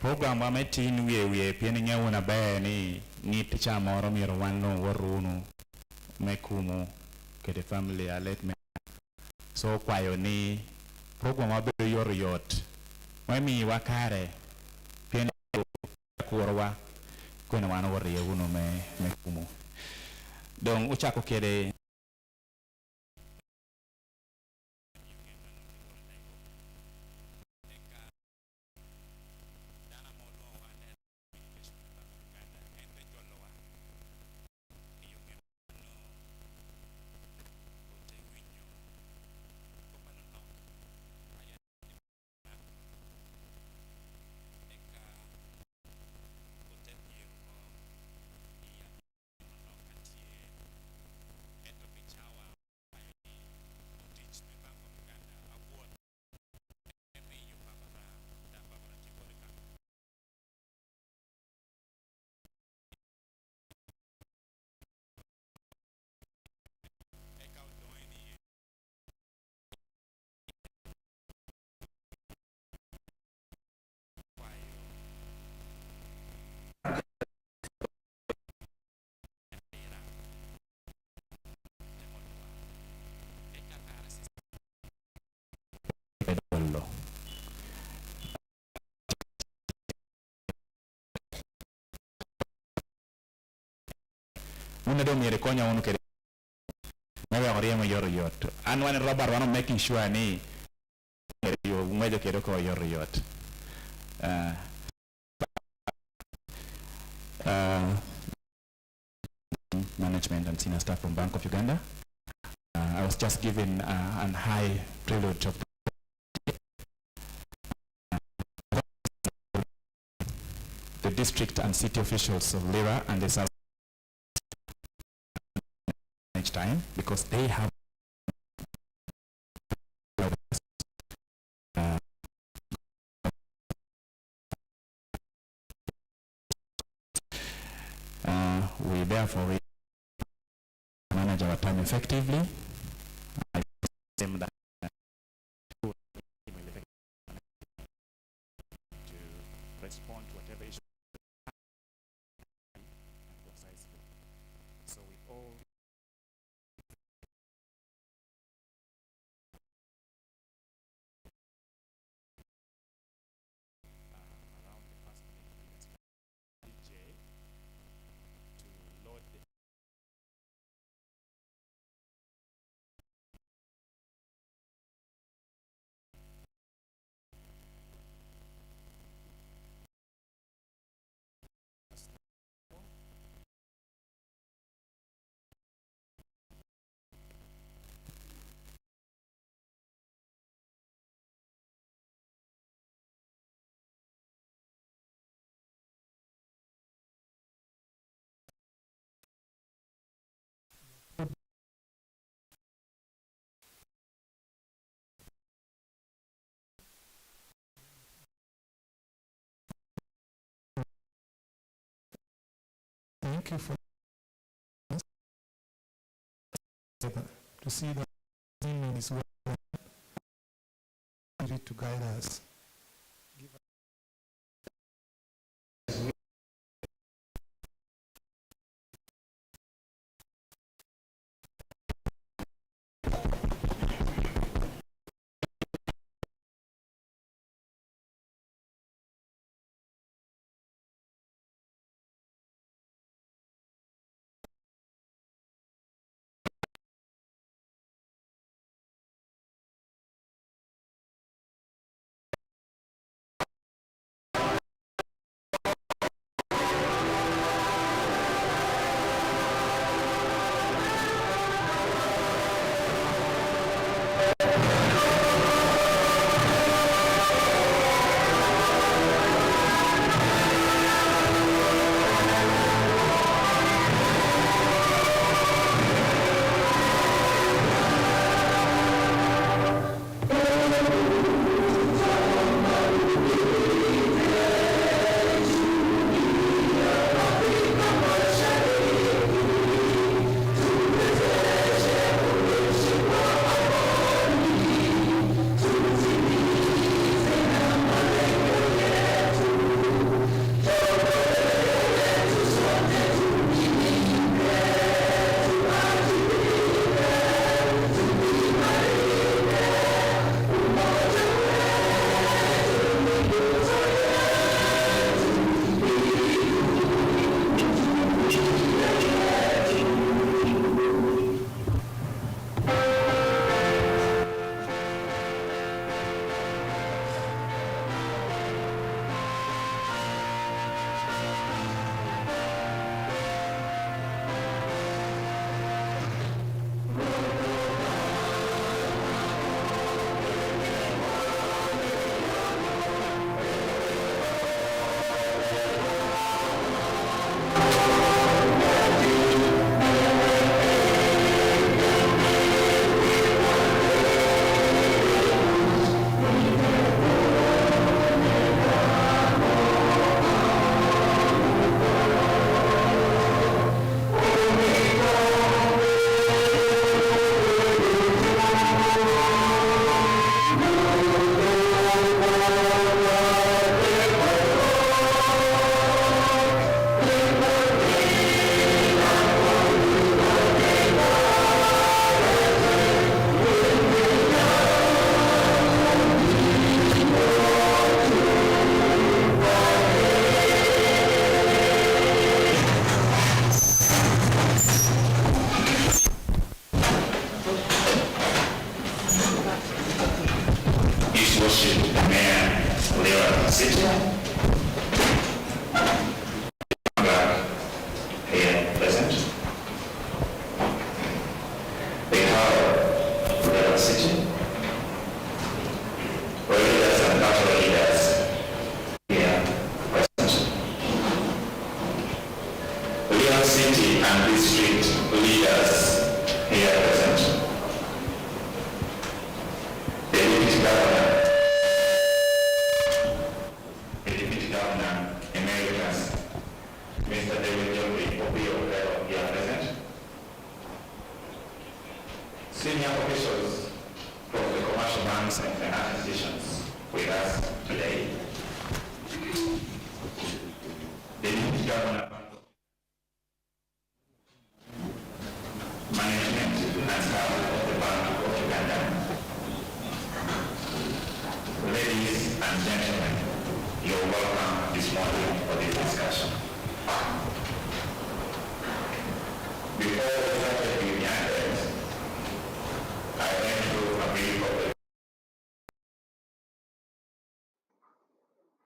program wa metin we pien nyawo na be ni ngit cha moro miro wanno warunu mekumu ke the family let me so kwayo ni program wa be yor yot mami wakare pien kurwa kuna wana warriye uno mekumu donc uchako kede una do mi rekonya unu kede nawe oriemo yor yot an wan robert wan making sure ni yo mejo kede ko yor yot management and senior staff from Bank of Uganda. I was just given an high privilege of the district and city officials of Lira and the South time because they have we therefore manage our time effectively. I assume that to respond to whatever issue concisely. So with all around the first minute DJ to load the thank you for to see that in is well to guide us. City. Here present. We have Lira City. Leaders and natural leaders here present. Lira City and district leaders here present. The Deputy Governor Emeritus, Mr. David Jeffrey Opio, here present. Senior officials from the commercial banks and financial institutions with us today. The Deputy Governor, management and staff of the Bank of Uganda. Ladies and gentlemen, you're welcome this morning for this discussion. Before we start with the agenda, I went through a brief of the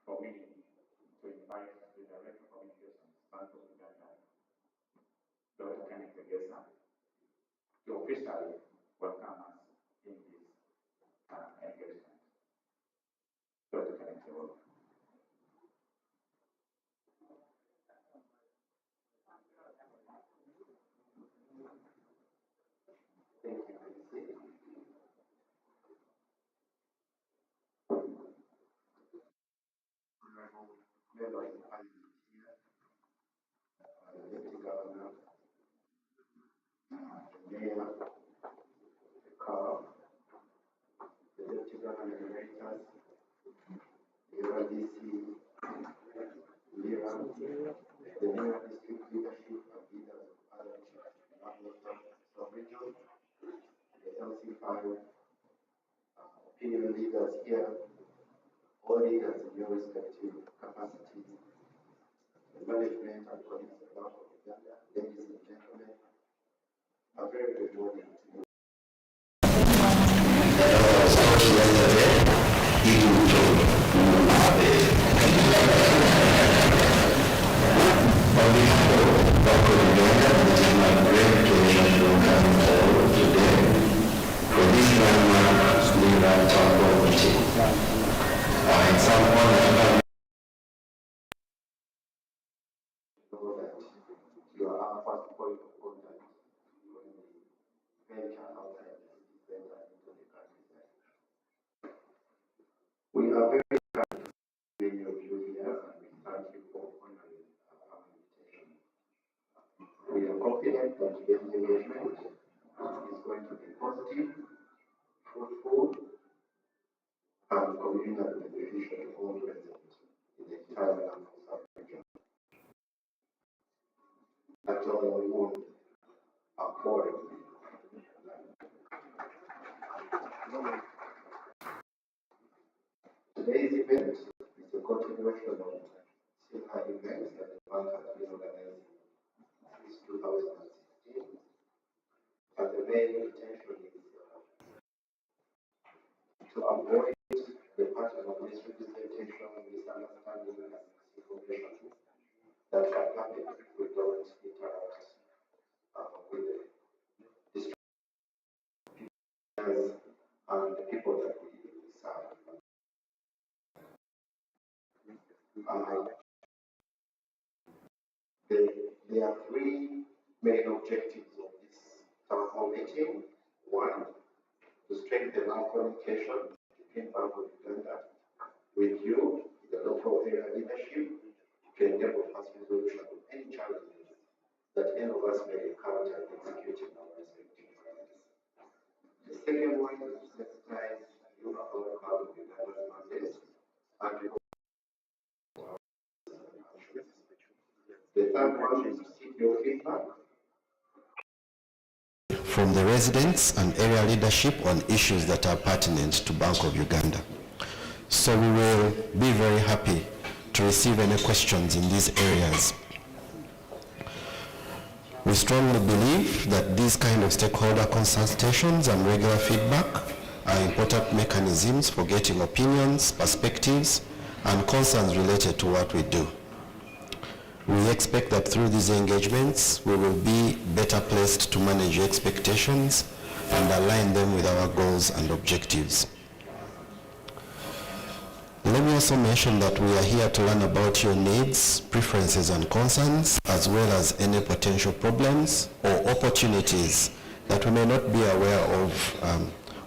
for me to invite the Director of Communications, Bank of Uganda, Dr. Kenneth Tegesa, to officially welcome us in this engagement. Dr. Kenneth Tegesa. Thank you. Members of Parliament here, the Deputy Governor, the Mayor, the CAR, the Deputy Governor Emeritus, the RDC, Lira, the Lira District Leadership and leaders of other sub-regions, the LC5, opinion leaders here, all leaders in your respective capacities, the management and colleagues of the Bank of Uganda, ladies and gentlemen, a very good morning to you. For this landmark Lira Townhall meeting, it's an honor to have know that you are our first point of contact when we venture outside the city center into the countryside. We are very happy to see many of you here, and we thank you for honoring our invitation. We are confident that today's engagement is going to be positive, fruitful, and communally beneficial to all present in the entire land of South region. That's all we want. Today's event is a continuation of similar events that the bank has been organizing since 2016. And the main intention is to avoid the pattern of misrepresentation, misunderstanding, and misinformation that can happen if we don't interact with the distributors and the people that we serve. There are three main objectives of this Townhall meeting. One, to strengthen our communication between Bank of Uganda with you, the local area leadership, to enable fast resolution of any challenges that any of us may encounter in executing our respective plans. The second one is to sensitize you about Bank of Uganda's mandate and the third one is to seek your feedback from the residents and area leadership on issues that are pertinent to Bank of Uganda. So we will be very happy to receive any questions in these areas. We strongly believe that these kind of stakeholder consultations and regular feedback are important mechanisms for getting opinions, perspectives, and concerns related to what we do. We expect that through these engagements, we will be better placed to manage your expectations and align them with our goals and objectives. Let me also mention that we are here to learn about your needs, preferences, and concerns, as well as any potential problems or opportunities that we may not be aware of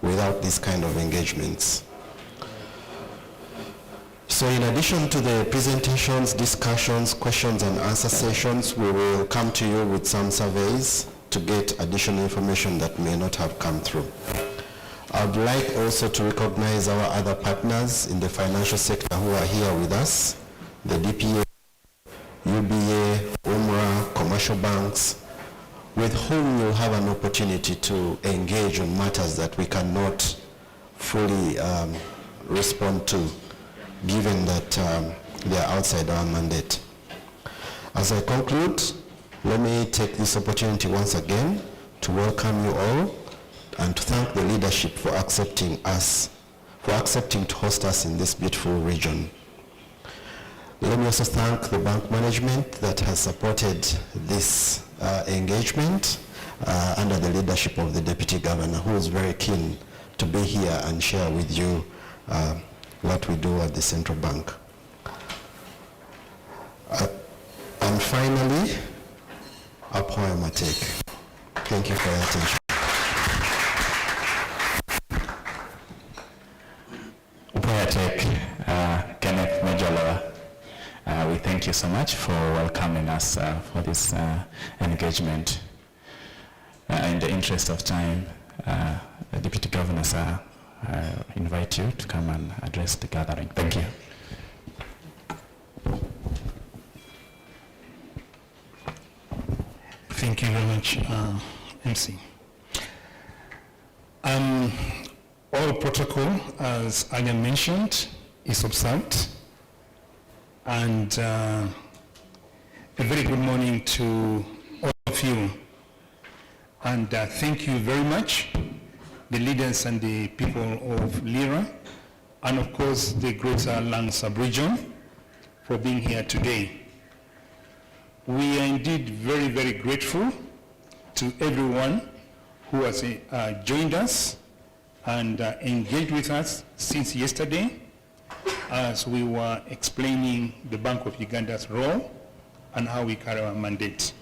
without these kind of engagements. So in addition to the presentations, discussions, questions and answer sessions, we will come to you with some surveys to get additional information that may not have come through. I would like also to recognize our other partners in the financial sector who are here with us, the DPA, UBA, UMRA, commercial banks, with whom you'll have an opportunity to engage on matters that we cannot fully respond to, given that they are outside our mandate. As I conclude, let me take this opportunity once again to welcome you all and to thank the leadership for accepting to host us in this beautiful region. Let me also thank the bank management that has supported this engagement under the leadership of the Deputy Governor, who is very keen to be here and share with you what we do at the Central Bank. And finally, a poem I take. Thank you for your attention. Kenneth Majaloa, we thank you so much for welcoming us for this engagement. In the interest of time, the Deputy Governor, sir, invite you to come and address the gathering. Thank you. Thank you very much, MC. All protocol, as Anya mentioned, is observed. And a very good morning to all of you. And thank you very much, the leaders and the people of Lira, and of course the Greater Lang Sub-Region, for being here today. We are indeed very, very grateful to everyone who has joined us and engaged with us since yesterday as we were explaining the Bank of Uganda's role and how we carry our mandate.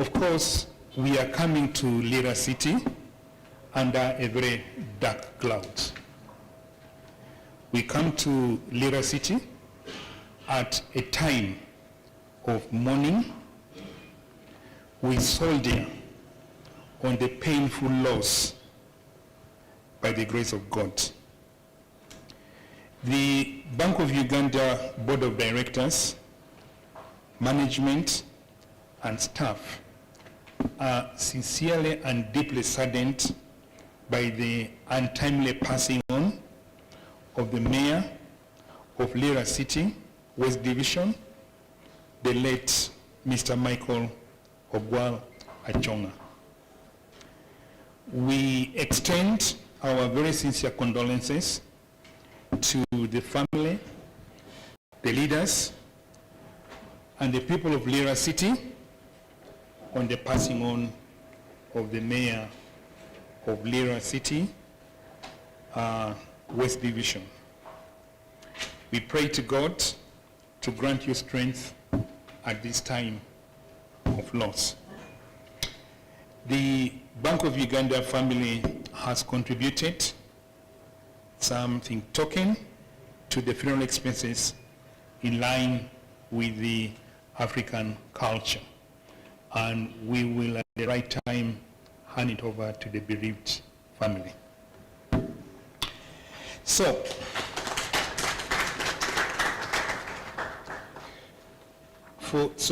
Of course, we are coming to Lira City under a very dark cloud. We come to Lira City at a time of mourning. We soldier on the painful loss by the grace of God. The Bank of Uganda Board of Directors, management, and staff are sincerely and deeply saddened by the untimely passing on of the mayor of Lira City, West Division, the late Mr. Michael Ogwal Achonga. We extend our very sincere condolences to the family, the leaders, and the people of Lira City on the passing on of the mayor of Lira City, West Division. We pray to God to grant you strength at this time of loss. The Bank of Uganda family has contributed something token to the funeral expenses in line with the African culture. And we will at the right time hand it over to the bereaved family. So,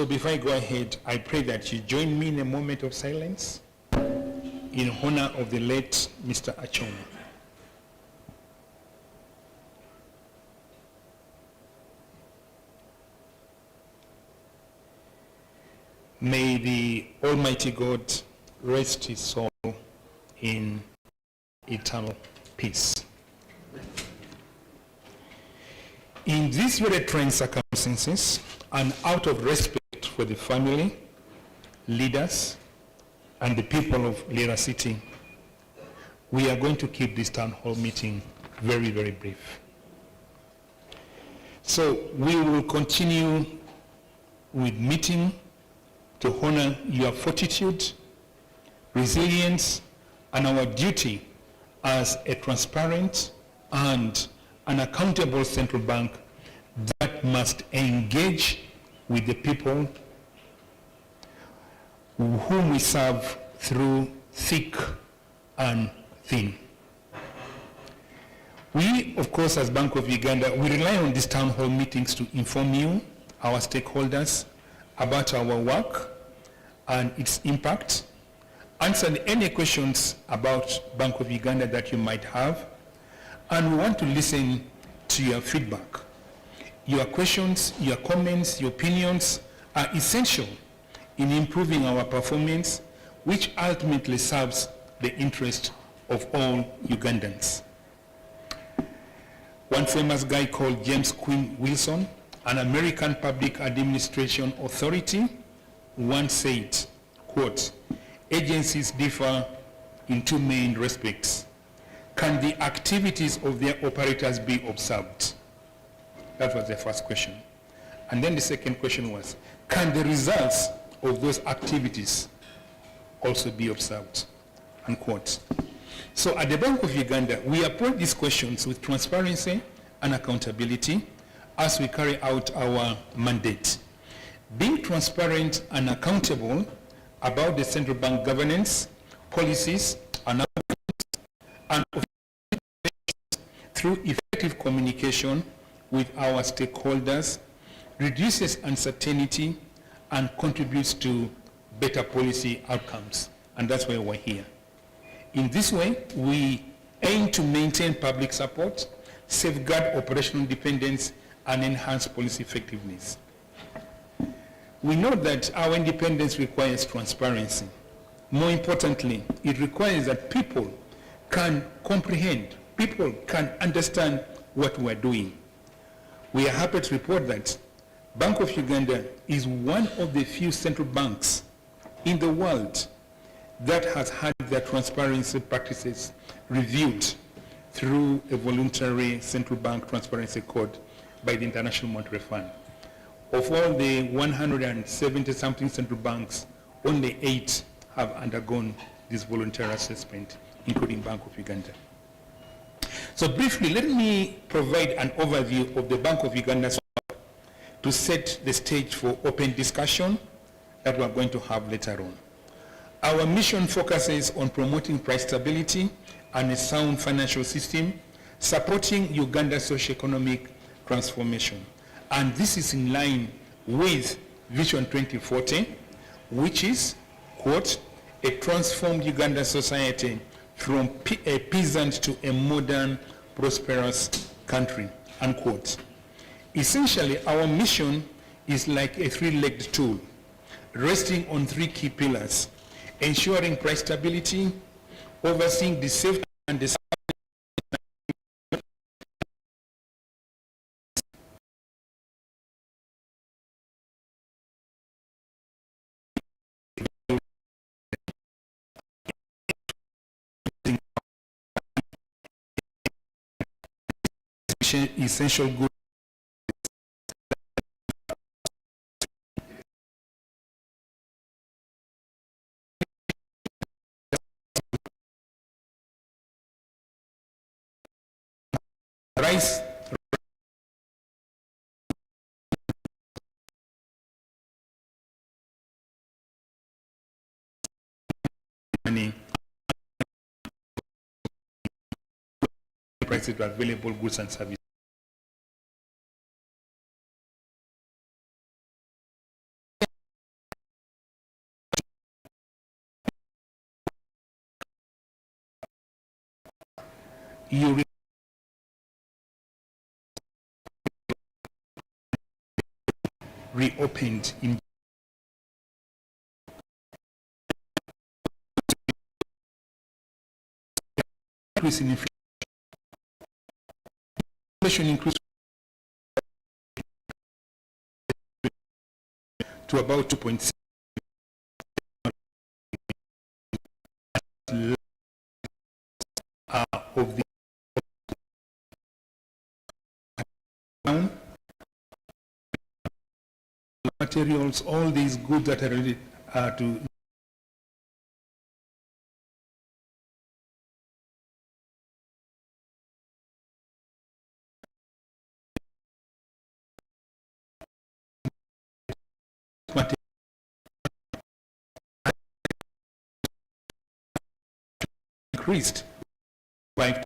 before I go ahead, I pray that you join me in a moment of silence in honor of the late Mr. Achonga. May the Almighty God rest his soul in eternal peace. In these very trying circumstances, and out of respect for the family, leaders, and the people of Lira City, we are going to keep this town hall meeting very, very brief. So we will continue with meeting to honor your fortitude, resilience, and our duty as a transparent and an accountable central bank that must engage with the people whom we serve through thick and thin. We, of course, as Bank of Uganda, we rely on these town hall meetings to inform you, our stakeholders, about our work and its impact, answer any questions about Bank of Uganda that you might have, and we want to listen to your feedback. Your questions, your comments, your opinions are essential in improving our performance, which ultimately serves the interest of all Ugandans. One famous guy called James Quinn Wilson, an American public administration authority, once said, quote, "Agencies differ in two main respects. Can the activities of their operators be observed?" That was the first question. And then the second question was, can the results of those activities also be observed? Unquote. So at the Bank of Uganda, we approach these questions with transparency and accountability as we carry out our mandate. Being transparent and accountable about the central bank governance, policies, and through effective communication with our stakeholders reduces uncertainty and contributes to better policy outcomes. And that's why we're here. In this way, we aim to maintain public support, safeguard operational independence, and enhance policy effectiveness. We know that our independence requires transparency. More importantly, it requires that people can comprehend, people can understand what we're doing. We are happy to report that Bank of Uganda is one of the few central banks in the world that has had their transparency practices reviewed through a voluntary central bank transparency code by the International Monetary Fund. Of all the 170-something central banks, only 8 have undergone this voluntary assessment, including Bank of Uganda. So briefly, let me provide an overview of the Bank of Uganda's work to set the stage for open discussion that we're going to have later on. Our mission focuses on promoting price stability and a sound financial system, supporting Uganda's socio-economic transformation. And this is in line with Vision 2040, which is, quote, "a transformed Uganda society from a peasant to a modern, prosperous country," unquote. Essentially, our mission is like a three-legged stool, resting on 3 key pillars: ensuring price stability, overseeing the safety and the essential goods rice, money, prices to available goods and services. You reopened in increase in inflation increase to about 2.6 of the materials, all these goods that are related to material increased by 2.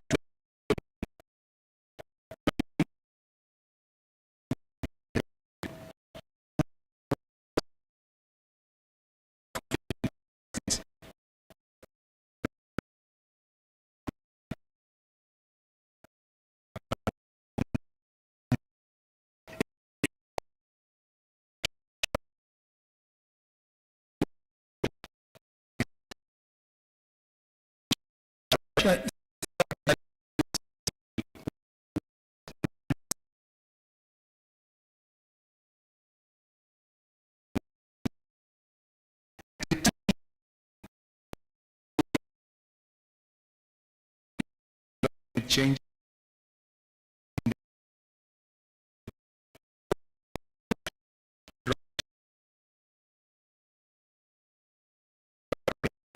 Change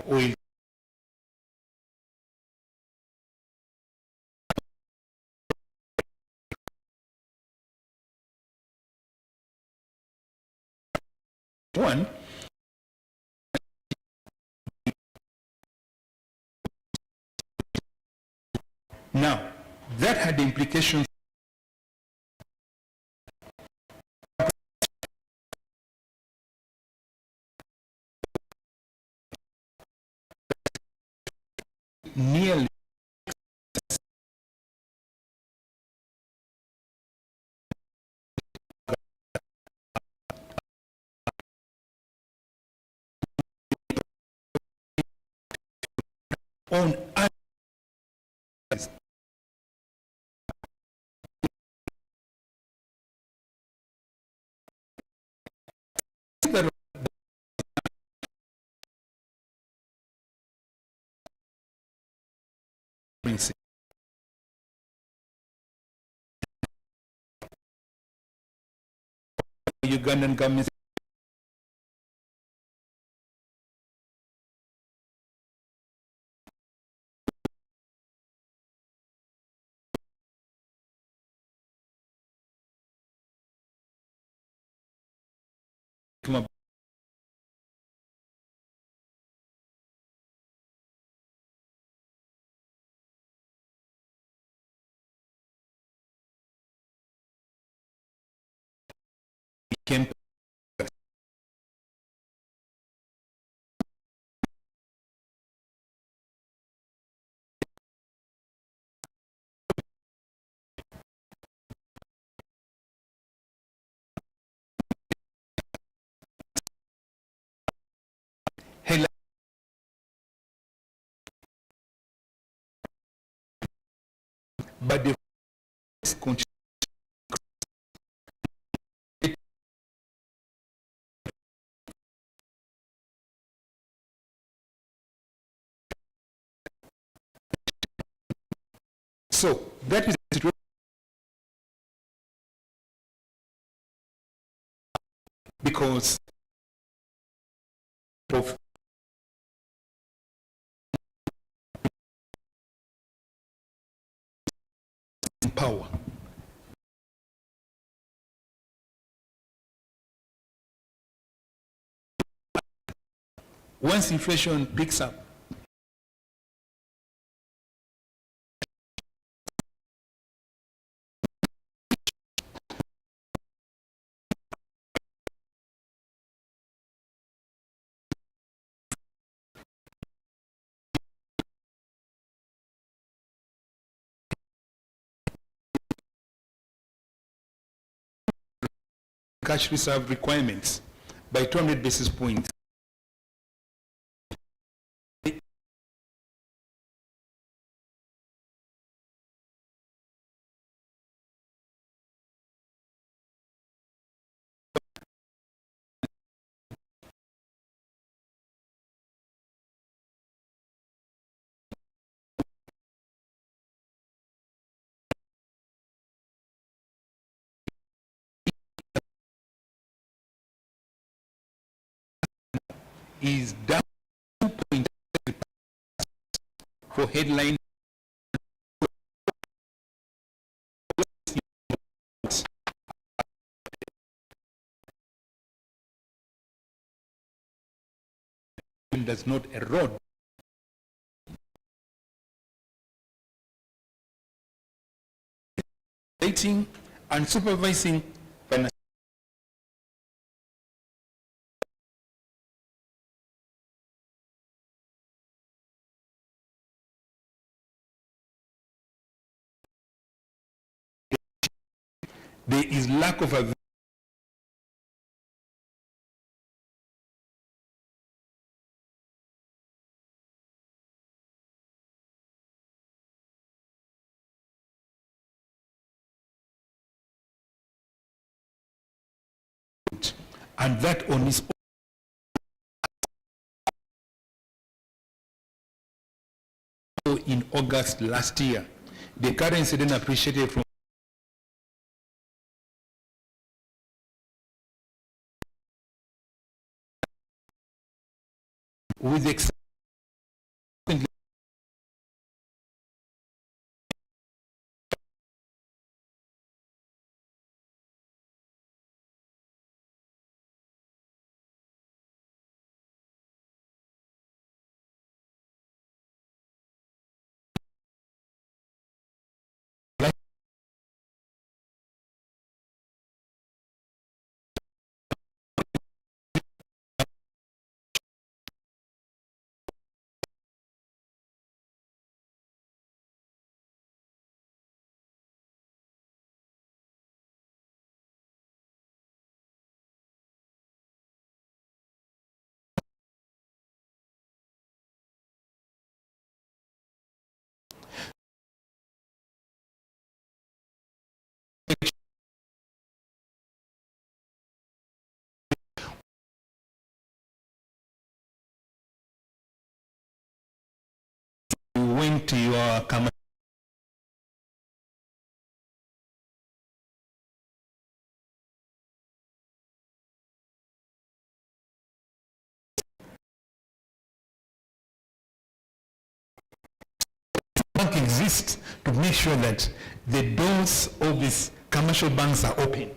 oil. One, now that had implications nearly on the Ugandan government became held, but the continue. So that is the situation because of power. Once inflation picks up, cash reserve requirements by 200 basis points. is down 2.3% for headline. Does not erode. Rating and supervising finance. There is lack of a and that on its own in August last year. The currency then appreciated from with the went to your commercial bank exists to make sure that the doors of these commercial banks are open,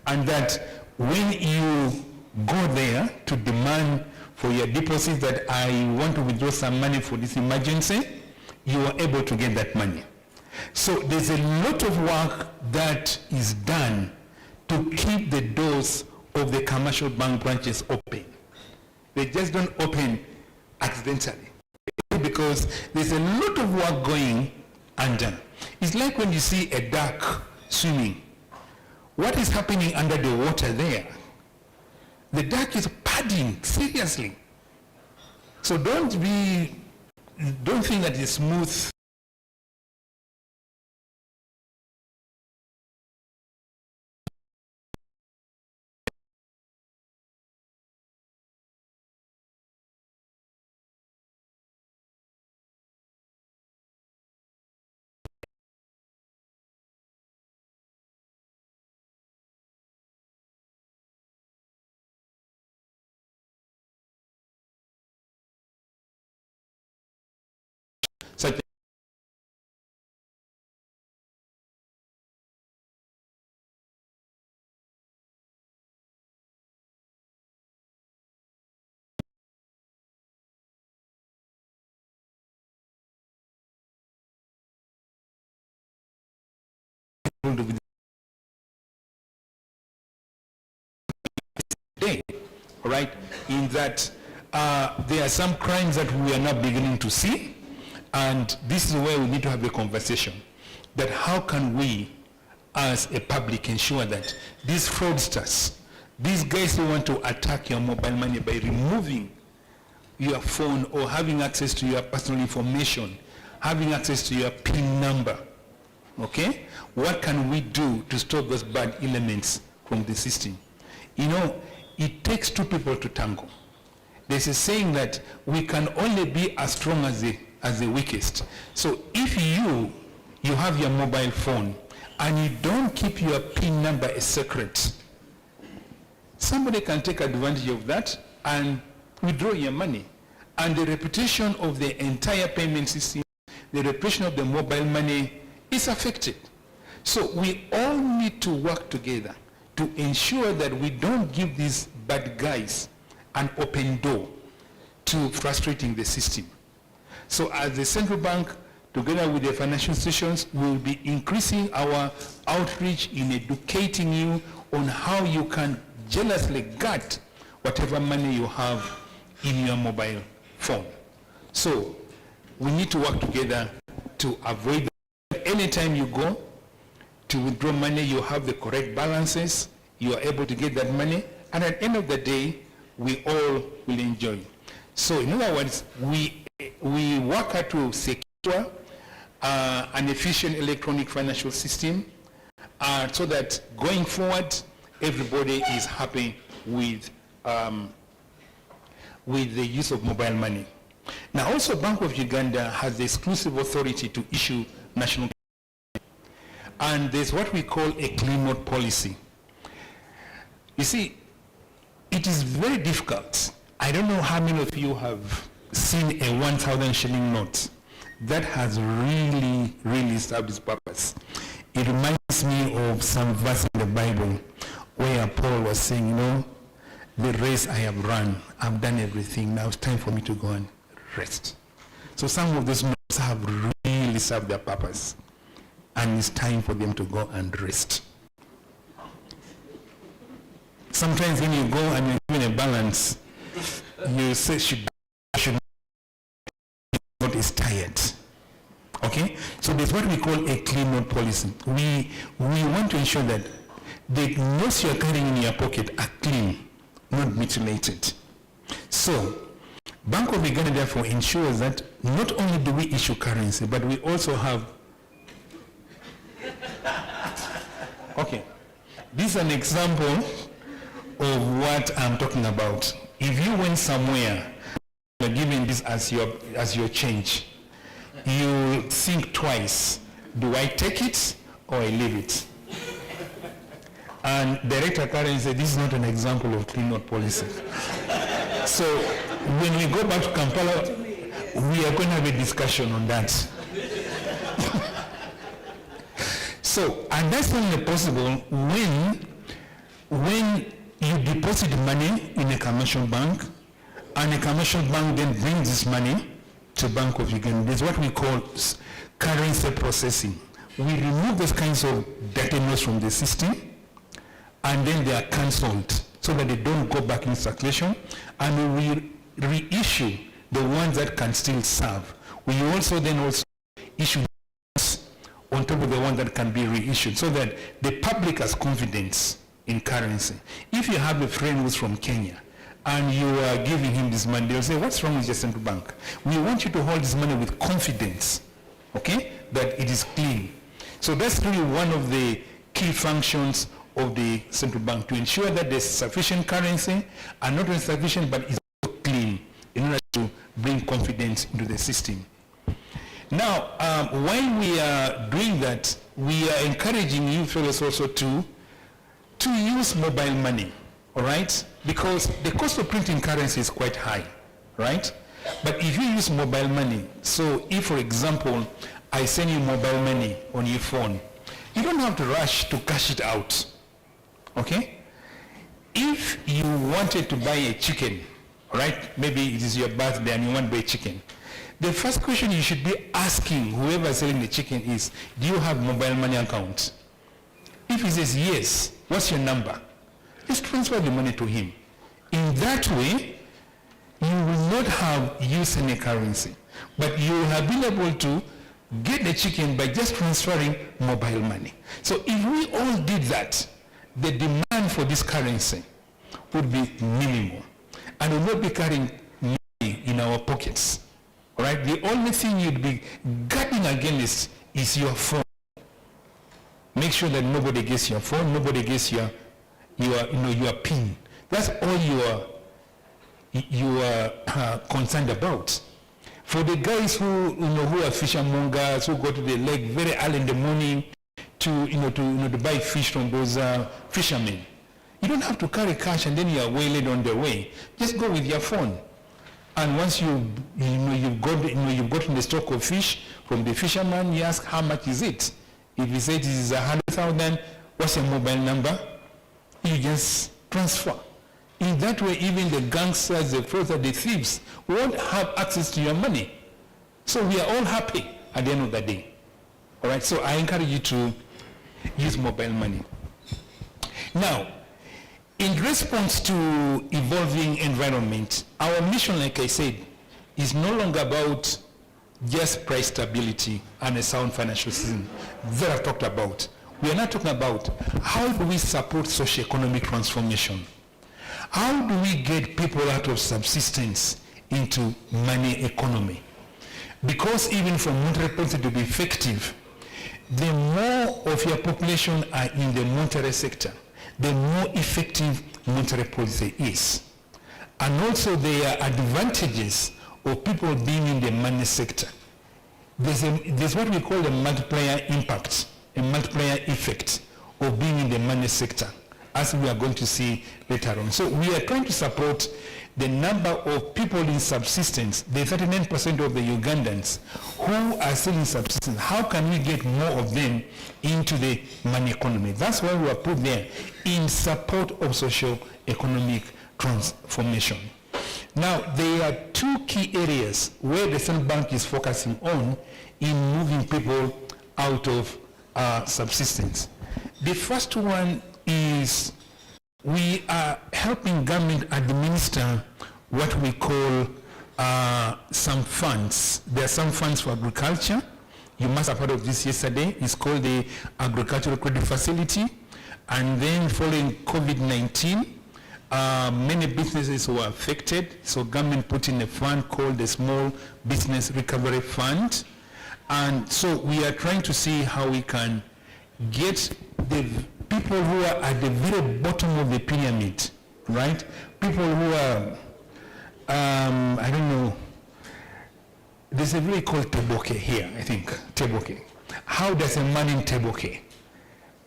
and that when you go there to demand for your deposit that I want to withdraw some money for this emergency, you are able to get that money. So there's a lot of work that is done to keep the doors of the commercial bank branches open. They just don't open accidentally, because there's a lot of work going under. It's like when you see a duck swimming. What is happening under the water there? The duck is padding, seriously. So don't think that it's smooth. Such day, all right, in that there are some crimes that we are now beginning to see, and this is where we need to have a conversation, that how can we as a public ensure that these fraudsters, these guys who want to attack your mobile money by removing your phone or having access to your personal information, having access to your PIN number, okay? What can we do to stop those bad elements from the system? You know, it takes two people to tango. There's a saying that we can only be as strong as the weakest. So if you have your mobile phone and you don't keep your PIN number a secret, somebody can take advantage of that and withdraw your money. And the reputation of the entire payment system, the reputation of the mobile money is affected. So we all need to work together to ensure that we don't give these bad guys an open door to frustrating the system. So as the central bank, together with the financial institutions, will be increasing our outreach in educating you on how you can jealously guard whatever money you have in your mobile phone. So we need to work together to avoid that. Anytime you go to withdraw money, you have the correct balances, you are able to get that money, and at the end of the day, we all will enjoy. So in other words, we work hard to secure an efficient electronic financial system so that going forward, everybody is happy with the use of mobile money. Now also, Bank of Uganda has the exclusive authority to issue national currency. And there's what we call a clean note policy. You see, it is very difficult. I don't know how many of you have seen a 1,000 shilling note that has really, really served its purpose. It reminds me of some verse in the Bible where Paul was saying, you know, the race I have run, I've done everything, now it's time for me to go and rest. So some of those notes have really served their purpose, and it's time for them to go and rest. Sometimes when you go and you're given a balance, you say should not is tired. Okay? So there's what we call a clean note policy. We want to ensure that the notes you're carrying in your pocket are clean, not mutilated. So Bank of Uganda therefore ensures that not only do we issue currency, but we also have okay. This is an example of what I'm talking about. If you went somewhere, you're given this as your change, you think twice, do I take it or I leave it? And Director Karen said, this is not an example of clean note policy. So when we go back to Kampala, we are going to have a discussion on that. So, and that's only possible when you deposit money in a commercial bank, and a commercial bank then brings this money to Bank of Uganda. There's what we call currency processing. We remove those kinds of dirty notes from the system, and then they are cancelled so that they don't go back in circulation, and we reissue the ones that can still serve. We also issue on top of the ones that can be reissued, so that the public has confidence in currency. If you have a friend who's from Kenya and you are giving him this money, they'll say, what's wrong with your central bank? We want you to hold this money with confidence, okay, that it is clean. So that's really one of the key functions of the central bank, to ensure that there's sufficient currency, and not only sufficient, but it's also clean, in order to bring confidence into the system. Now, while we are doing that, we are encouraging you fellows also to use mobile money, all right? Because the cost of printing currency is quite high, right? But if you use mobile money, so if, for example, I send you mobile money on your phone, you don't have to rush to cash it out, okay? If you wanted to buy a chicken, all right? Maybe it is your birthday and you want to buy a chicken. The first question you should be asking whoever is selling the chicken is, do you have mobile money account? If he says yes, what's your number? Just transfer the money to him. In that way, you will not have used any currency, but you have been able to get the chicken by just transferring mobile money. So if we all did that, the demand for this currency would be minimal, and we will not be carrying money in our pockets. All right? The only thing you'd be guarding against is your phone. Make sure that nobody gets your phone, nobody gets your PIN. That's all you are concerned about. For the guys who are fishermongers, who go to the lake very early in the morning to buy fish from those fishermen, You don't have to carry cash and then you are waylaid on the way. Just go with your phone. And once you've gotten the stock of fish from the fisherman, you ask how much is it. If he says it is 100,000, what's your mobile number? You just transfer. In that way, even the gangsters, the fraudsters, the thieves won't have access to your money. So we are all happy at the end of the day. All right, so I encourage you to use mobile money. Now, in response to evolving environment, our mission, like I said, is no longer about just price stability and a sound financial system that I've talked about. We are not talking about how do we support socio-economic transformation? How do we get people out of subsistence into money economy? Because even for monetary policy to be effective, the more of your population are in the monetary sector, the more effective monetary policy is. And also there are advantages of people being in the money sector. There's what we call the multiplier impact, a multiplier effect of being in the money sector, as we are going to see later on. So we are trying to support the number of people in subsistence, the 39% of the Ugandans who are still in subsistence. How can we get more of them into the money economy? That's why we are put there in support of socio-economic transformation. Now, there are two key areas where the Central Bank is focusing on in moving people out of subsistence. The first one is we are helping government administer what we call some funds. There are some funds for agriculture. You must have heard of this yesterday. It's called the Agricultural Credit Facility. And then following COVID-19, many businesses were affected. So government put in a fund called the Small Business Recovery Fund. And so we are trying to see how we can get the people who are at the very bottom of the pyramid, right? People who are, I don't know, there's a very called Teboke here, I think, Teboke. How does a man in Teboke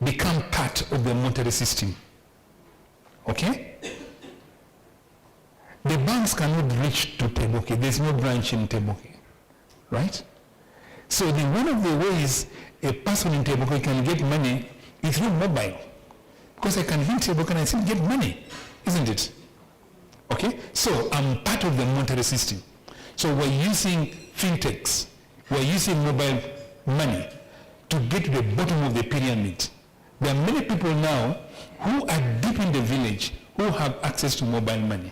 become part of the monetary system? Okay? The banks cannot reach to Teboke. There's no branch in Teboke, right? So one of the ways a person in Teboke can get money is through mobile. Because I can hit Teboke and I still get money, isn't it? Okay? So I'm part of the monetary system. So we're using fintechs, we're using mobile money to get to the bottom of the pyramid. There are many people now who are deep in the village who have access to mobile money.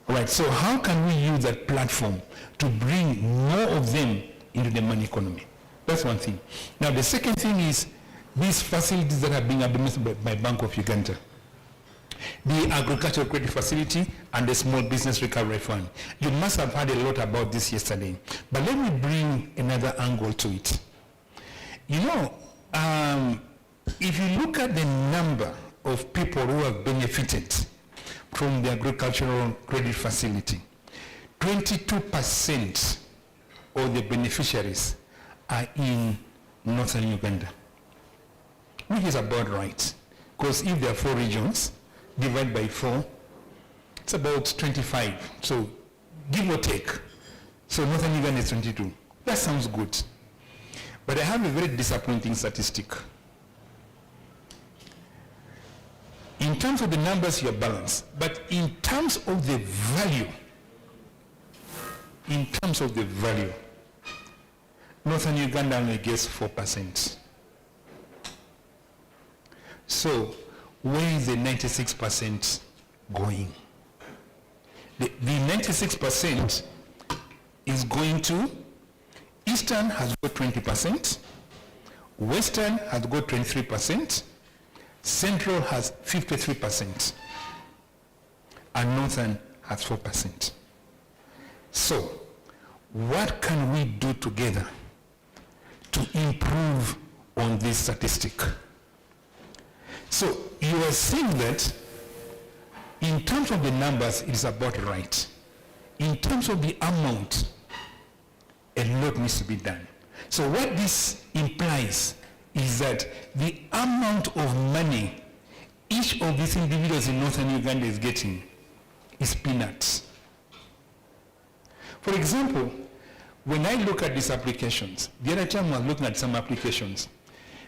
All right, so how can we use that platform to bring more of them into the money economy? That's one thing. Now the second thing is these facilities that are being administered by Bank of Uganda. The Agricultural Credit Facility and the Small Business Recovery Fund. You must have heard a lot about this yesterday. But let me bring another angle to it. You know, if you look at the number of people who have benefited from the Agricultural Credit Facility, 22% of the beneficiaries are in northern Uganda, which is about right. Because if there are 4 regions, divide by 4, it's about 25. So give or take. So northern Uganda is 22. That sounds good. But I have a very disappointing statistic. In terms of the numbers, you're balanced. But in terms of the value, northern Uganda only gets 4%. So where is the 96% going? The 96% is going to Eastern has got 20%, Western has got 23%, Central has 53%, and Northern has 4%. So what can we do together to improve on this statistic? So you are saying that in terms of the numbers, it is about right. In terms of the amount, a lot needs to be done. So what this implies is that the amount of money each of these individuals in northern Uganda is getting is peanuts. For example, when I look at these applications, the other time I was looking at some applications,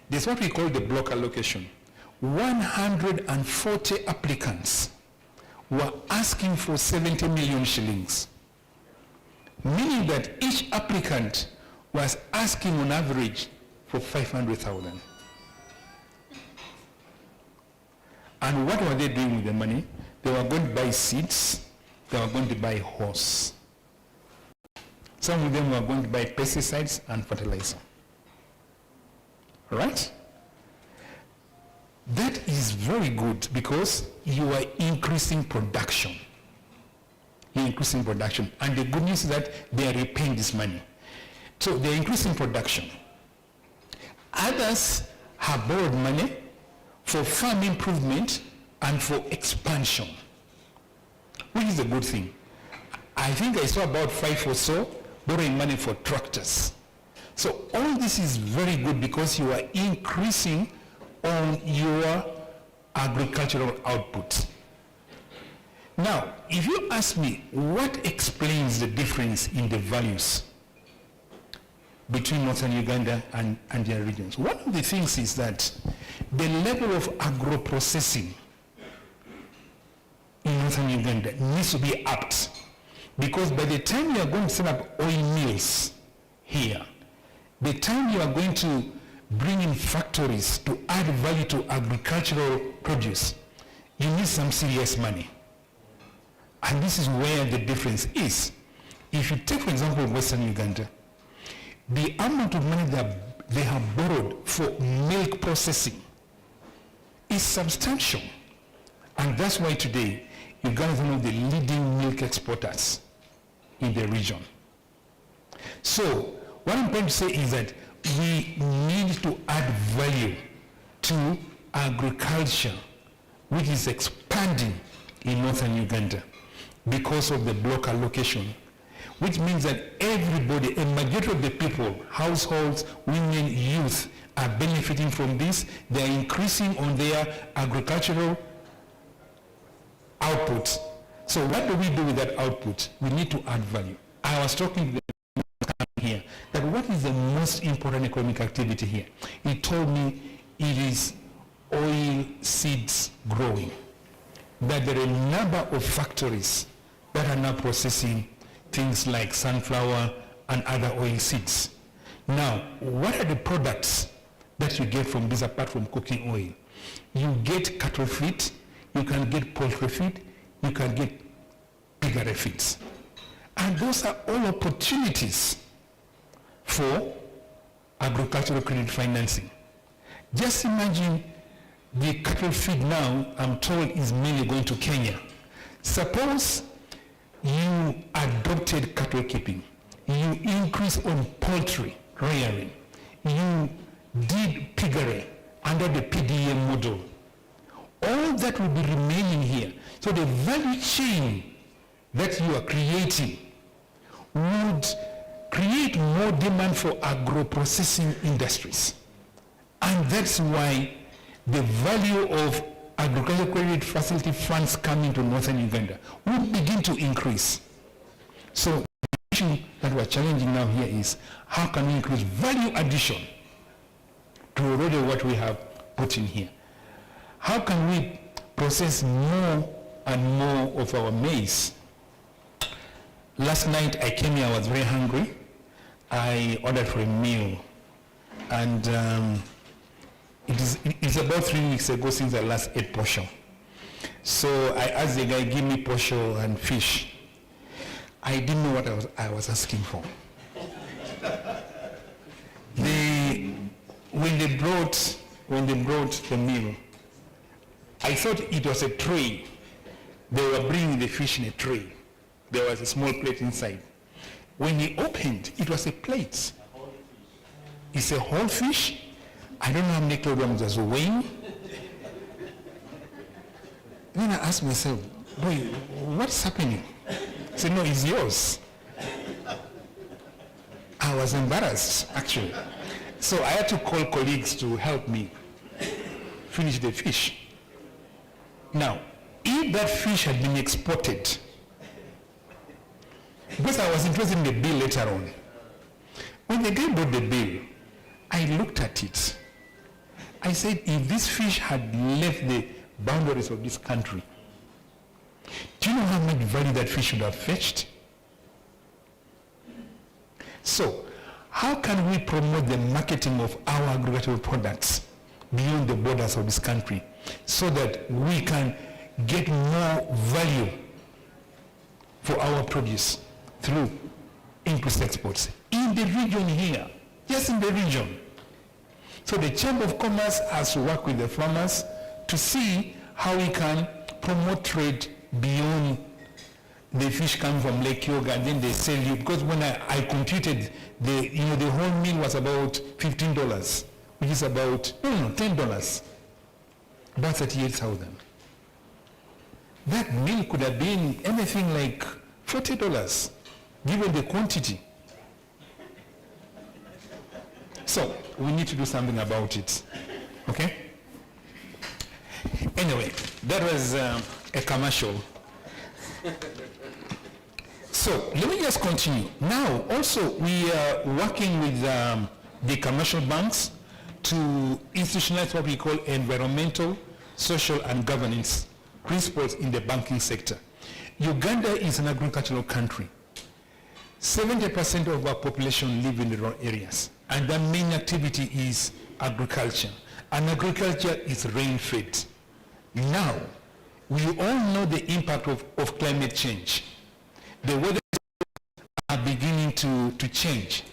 there's what we call the block allocation. 140 applicants were asking for 70 million shillings, meaning that each applicant was asking on average for 500,000. And what were they doing with the money? They were going to buy seeds, they were going to buy horse. Some of them were going to buy pesticides and fertilizer. All right? That is very good because you are increasing production. You're increasing production. And the good news is that they are repaying this money. So they're increasing production. Others have borrowed money for farm improvement and for expansion, which is a good thing. I think I saw about 5 or so borrowing money for tractors. So all this is very good because you are increasing on your agricultural output. Now, if you ask me what explains the difference in the values between northern Uganda and their regions, one of the things is that the level of agro-processing in northern Uganda needs to be upped, because by the time you are going to set up oil mills here, the time you are going to bring in factories to add value to agricultural produce, you need some serious money. And this is where the difference is. If you take, for example, Western Uganda, the amount of money that they have borrowed for milk processing is substantial. And that's why today, Uganda is one of the leading milk exporters in the region. So, what I'm trying to say is that we need to add value to agriculture, which is expanding in northern Uganda because of the block allocation, which means that everybody, a majority of the people, households, women, youth, are benefiting from this. They are increasing on their agricultural output. So what do we do with that output? We need to add value. I was talking to the here that what is the most important economic activity here? He told me it is oil seeds growing. That there are a number of factories that are now processing things like sunflower and other oil seeds. Now, what are the products that you get from this apart from cooking oil? You get cattle feed, you can get poultry feed, you can get piggery feeds. And those are all opportunities for agricultural credit financing. Just imagine the cattle feed now, I'm told, is mainly going to Kenya. Suppose you adopted cattle keeping, you increase on poultry rearing, you did piggery under the PDA model. All that will be remaining here. So the value chain that you are creating would create more demand for agro-processing industries. And that's why the value of agricultural credit facility funds coming to northern Uganda will begin to increase. So the issue that we're challenging now here is how can we increase value addition to already what we have put in here? How can we process more and more of our maize? Last night I came here, I was very hungry. I ordered for a meal, and it's about 3 weeks ago since I last ate posho. So I asked the guy, give me posho and fish. I didn't know what I was asking for. When they brought the meal, I thought it was a tray. They were bringing the fish in a tray. There was a small plate inside. When he opened, it was a plate. It's a whole fish. I don't know how many kilograms it was weighing. Then I asked myself, boy, what's happening? He said, no, it's yours. I was embarrassed, actually. So I had to call colleagues to help me finish the fish. Now, if that fish had been exported, because I was interested in the bill later on, when the guy brought the bill, I looked at it. I said, if this fish had left the boundaries of this country, do you know how much value that fish would have fetched? So, how can we promote the marketing of our agricultural products beyond the borders of this country so that we can get more value for our produce through increased exports in the region here, yes, in the region. So the Chamber of Commerce has to work with the farmers to see how we can promote trade beyond the fish come from Lake Yoga and then they sell you, because when I computed, the whole meal was about $15, which is about, $10, about 38,000. That meal could have been anything like $40, given the quantity. So, we need to do something about it, okay? Anyway, that was a commercial. So, let me just continue. Now, also, we are working with the commercial banks to institutionalize what we call environmental, social, and governance principles in the banking sector. Uganda is an agricultural country. 70% of our population live in the rural areas, and the main activity is agriculture. And agriculture is rain-fed. Now, we all know the impact of climate change. The weather are beginning to change.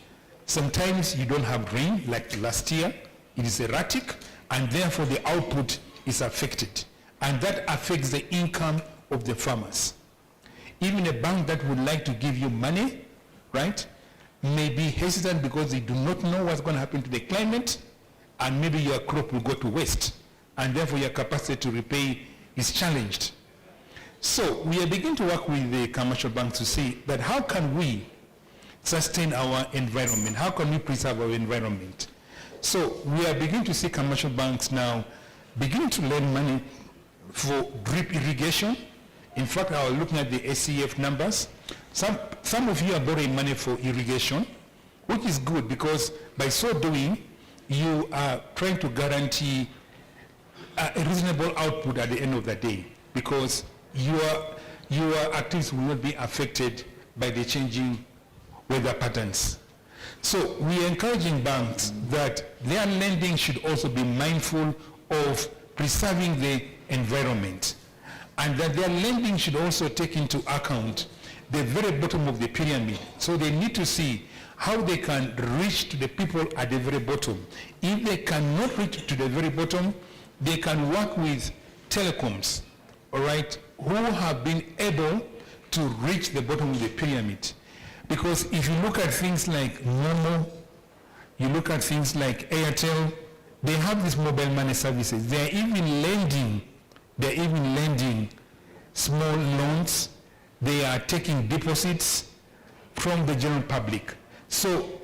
Sometimes you don't have rain, like last year. It is erratic, and therefore the output is affected. And that affects the income of the farmers. Even a bank that would like to give you money, right, may be hesitant because they do not know what's going to happen to the climate, and maybe your crop will go to waste, and therefore your capacity to repay is challenged. So we are beginning to work with the commercial banks to see that how can we sustain our environment, how can we preserve our environment. So we are beginning to see commercial banks now beginning to lend money for drip irrigation. In fact, I was looking at the SCF numbers. Some of you are borrowing money for irrigation, which is good because by so doing, you are trying to guarantee a reasonable output at the end of the day, because your activities will not be affected by the changing weather patterns. So we are encouraging banks that their lending should also be mindful of preserving the environment, and that their lending should also take into account the very bottom of the pyramid. So they need to see how they can reach to the people at the very bottom. If they cannot reach to the very bottom, they can work with telecoms, all right, who have been able to reach the bottom of the pyramid. Because if you look at things like Momo, you look at things like Airtel, they have these mobile money services. They're even lending small loans. They are taking deposits from the general public. So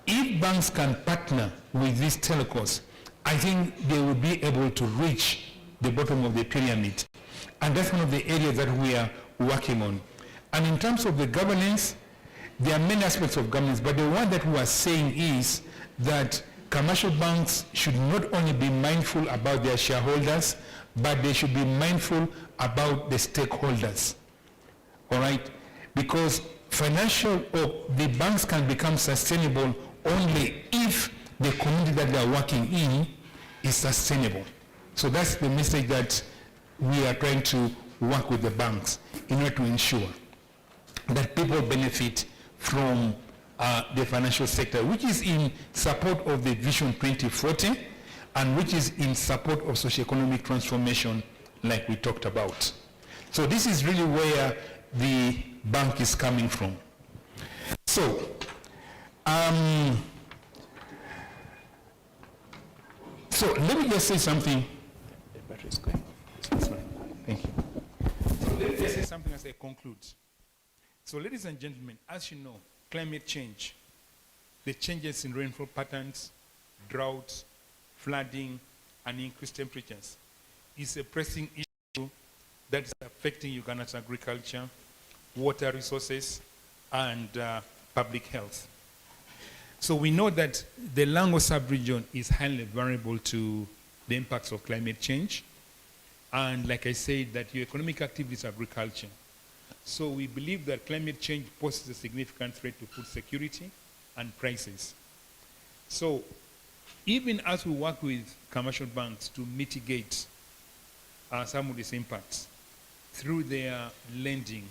if banks can partner with these telecoms, I think they will be able to reach the bottom of the pyramid. And that's one of the areas that we are working on. And in terms of the governance, there are many aspects of governance, but the one that we are saying is that commercial banks should not only be mindful about their shareholders, but they should be mindful about the stakeholders. All right? Because the banks can become sustainable only if the community that they are working in is sustainable. So that's the message that we are trying to work with the banks in order to ensure that people benefit from the financial sector, which is in support of the Vision 2040 and which is in support of socio-economic transformation like we talked about. So this is really where the bank is coming from. So, so let me just say something. The battery is going off. Thank you. So let me just say something as I conclude. So ladies and gentlemen, as you know, climate change, the changes in rainfall patterns, droughts, flooding, and increased temperatures is a pressing issue that is affecting Uganda's agriculture, water resources, and public health. So we know that the Lango sub-region is highly vulnerable to the impacts of climate change. And like I said, that your economic activity is agriculture. So we believe that climate change poses a significant threat to food security and prices. So even as we work with commercial banks to mitigate some of these impacts through their lending,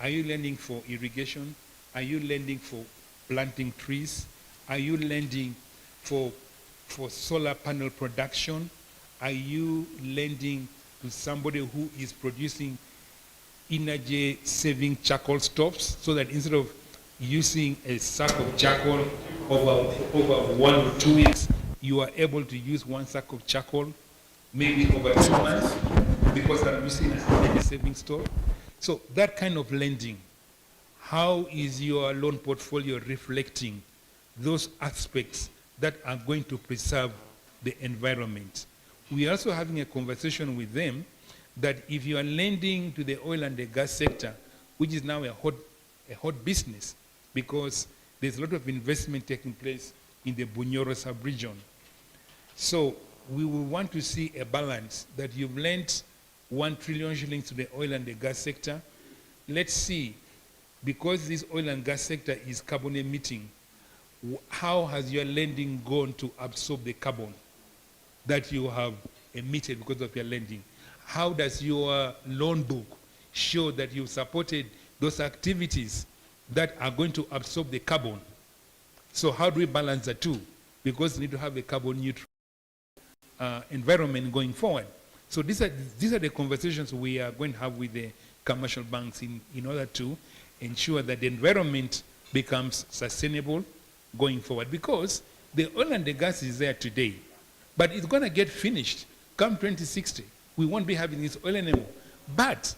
are you lending for irrigation? Are you lending for planting trees? Are you lending for solar panel production? Are you lending to somebody who is producing energy-saving charcoal stoves, so that instead of using a sack of charcoal over 1 or 2 weeks, you are able to use 1 sack of charcoal maybe over 2 months because I'm using an energy-saving stove? So that kind of lending, how is your loan portfolio reflecting those aspects that are going to preserve the environment? We are also having a conversation with them that if you are lending to the oil and the gas sector, which is now a hot business, because there's a lot of investment taking place in the Bunyoro sub-region. So we will want to see a balance that you've lent 1 trillion shillings to the oil and the gas sector. Let's see, because this oil and gas sector is carbon emitting, how has your lending gone to absorb the carbon that you have emitted because of your lending? How does your loan book show that you've supported those activities that are going to absorb the carbon? So how do we balance the two? Because we need to have a carbon neutral environment going forward. So these are the conversations we are going to have with the commercial banks in order to ensure that the environment becomes sustainable going forward. Because the oil and the gas is there today, but it's going to get finished come 2060. We won't be having this oil anymore. But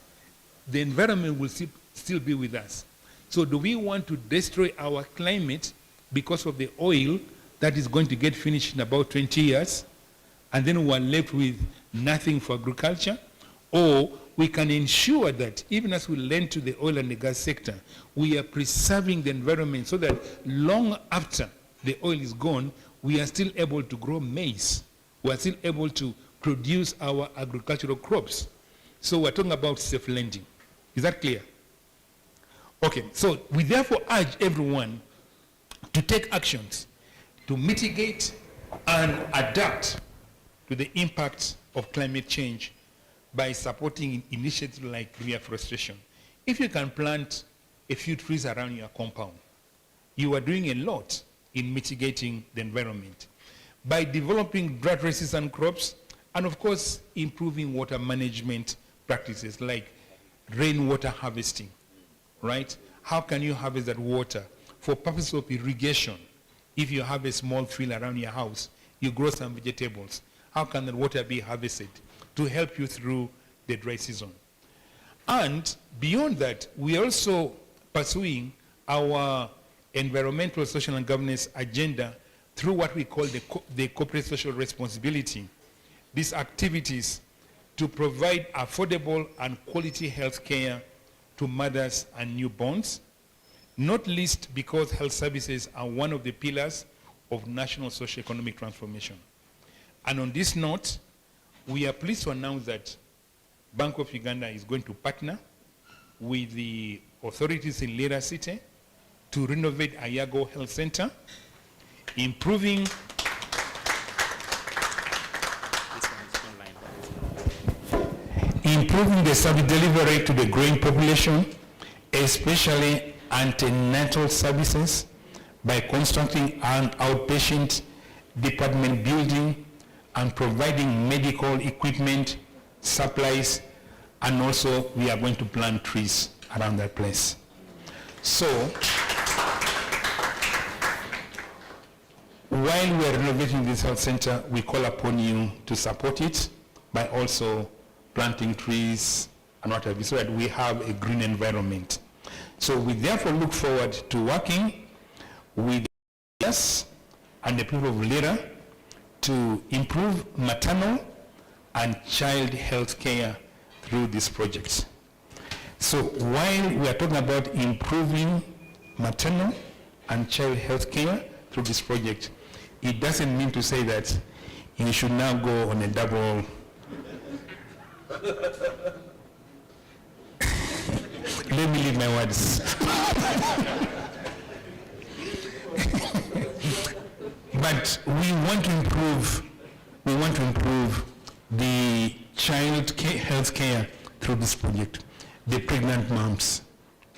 the environment will still be with us. So do we want to destroy our climate because of the oil that is going to get finished in about 20 years, and then we're left with nothing for agriculture? Or we can ensure that even as we lend to the oil and the gas sector, we are preserving the environment so that long after the oil is gone, we are still able to grow maize. We are still able to produce our agricultural crops. So we're talking about safe lending. Is that clear? Okay, so we therefore urge everyone to take actions to mitigate and adapt to the impact of climate change by supporting initiatives like reforestation. If you can plant a few trees around your compound, you are doing a lot in mitigating the environment. By developing drought-resistant crops, and of course, improving water management practices like rainwater harvesting, right? How can you harvest that water for purposes of irrigation? If you have a small field around your house, you grow some vegetables, how can that water be harvested to help you through the dry season? And beyond that, we are also pursuing our environmental, social, and governance agenda through what we call the corporate social responsibility. These activities to provide affordable and quality health care to mothers and newborns, not least because health services are one of the pillars of national socio-economic transformation. And on this note, we are pleased to announce that Bank of Uganda is going to partner with the authorities in Lira City to renovate Ayago Health Center, improving the service delivery to the growing population, especially antenatal services, by constructing an outpatient department building and providing medical equipment, supplies, and also we are going to plant trees around that place. So, while we are renovating this health center, we call upon you to support it by also planting trees and what have you, so that we have a green environment. So we therefore look forward to working with us and the people of Lira to improve maternal and child health care through this project. So while we are talking about improving maternal and child health care through this project, it doesn't mean to say that you should now go on a double. Let me leave my words. But we want to improve the child health care through this project. The pregnant moms,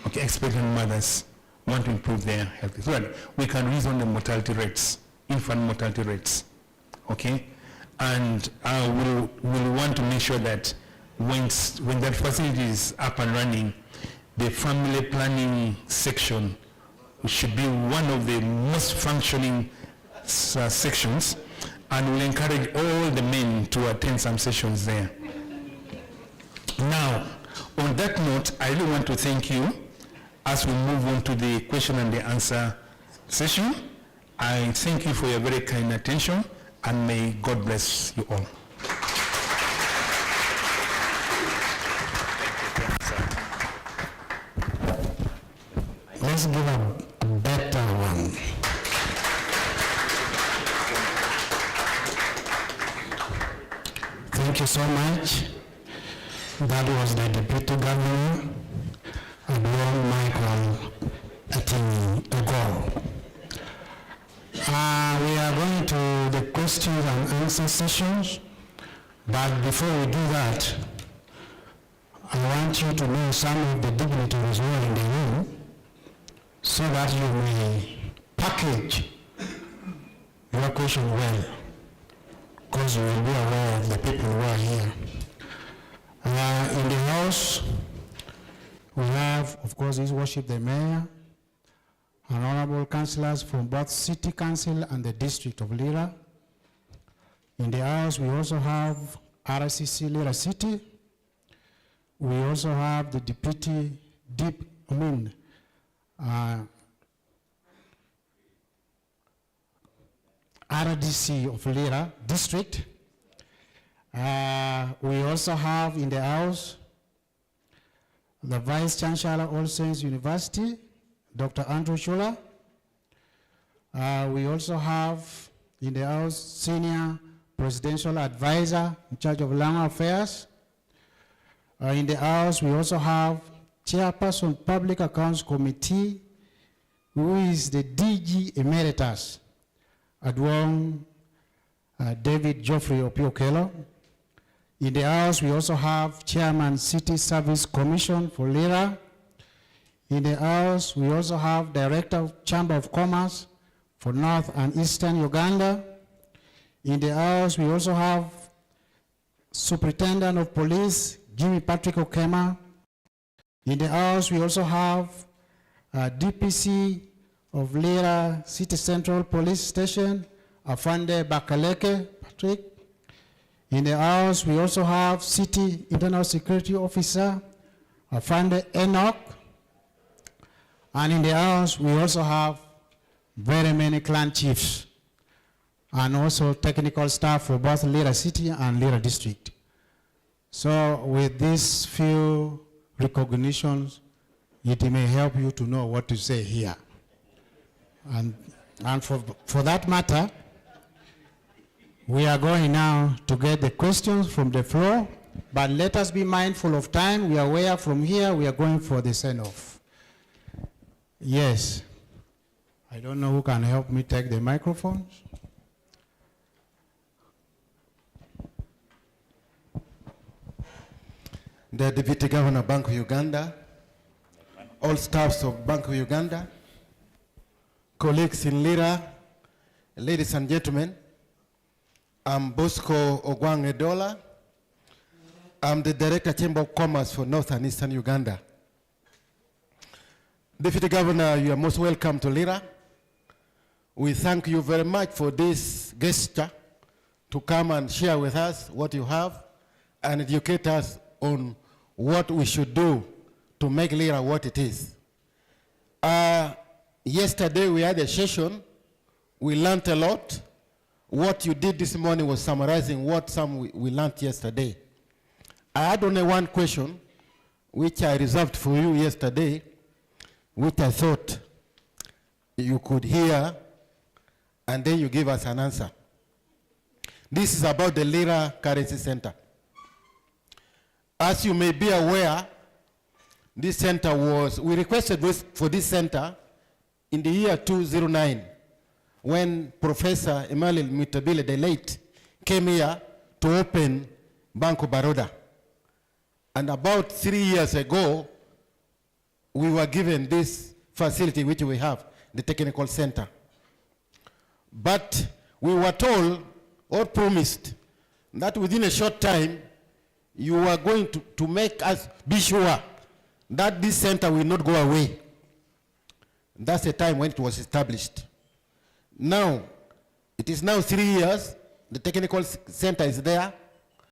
okay, expectant mothers want to improve their health. So that we can reason the mortality rates, infant mortality rates, okay? And we'll want to make sure that when that facility is up and running, the family planning section should be one of the most functioning sections, and we'll encourage all the men to attend some sessions there. Now, on that note, I really want to thank you as we move on to the question and the answer session. I thank you for your very kind attention, and may God bless you all. Let's give a better one. Thank you so much. That was the Deputy Governor, Admiral Michael Atinyi. We are going to the questions and answer sessions, but before we do that, I want you to know some of the dignitaries who are in the room, so that you may package your question well, because you will be aware of the people who are here. In the House, we have, of course, His Worship the Mayor, and honorable councillors from both City Council and the District of Lira. In the House, we also have RCC Lira City. We also have the Deputy RDC of Lira District. We also have in the House the Vice Chancellor All Saints University, Dr. Andrew Shula. We also have in the House Senior Presidential Advisor in charge of Language Affairs. In the House, we also have Chairperson Public Accounts Committee, who is the DG Emeritus, Adwong David Geoffrey Opiokelo. In the House, we also have Chairman City Service Commission for Lira. In the House, we also have Director of Chamber of Commerce for North and Eastern Uganda. In the House, we also have Superintendent of Police, Jimmy Patrick Okema. In the House, we also have DPC of Lira City Central Police Station, Afande Bakaleke Patrick. In the House, we also have City Internal Security Officer, Afande Enoch. And in the House, we also have very many clan chiefs and also technical staff for both Lira City and Lira District. So with these few recognitions, it may help you to know what to say here. And for that matter, we are going now to get the questions from the floor, but let us be mindful of time. We are aware from here, we are going for the send-off. Yes. I don't know who can help me take the microphones. The Deputy Governor, Bank of Uganda, all staffs of Bank of Uganda, colleagues in Lira, ladies and gentlemen, I'm Bosco Ogwang Edola. I'm the Director Chamber of Commerce for North and Eastern Uganda. Deputy Governor, you are most welcome to Lira. We thank you very much for this gesture to come and share with us what you have and educate us on what we should do to make Lira what it is. Yesterday we had a session. We learned a lot. What you did this morning was summarizing what we learned yesterday. I had only one question, which I reserved for you yesterday, which I thought you could hear, and then you give us an answer. This is about the Lira Currency Center. As you may be aware, this center we requested for this center in the year 2009, when Professor Emmanuel Mutabile, the late, came here to open Banco Baroda. And about 3 years ago, we were given this facility which we have, the technical center. But we were told or promised that within a short time, you are going to make us be sure that this center will not go away. That's the time when it was established. Now, it is now 3 years, the technical center is there,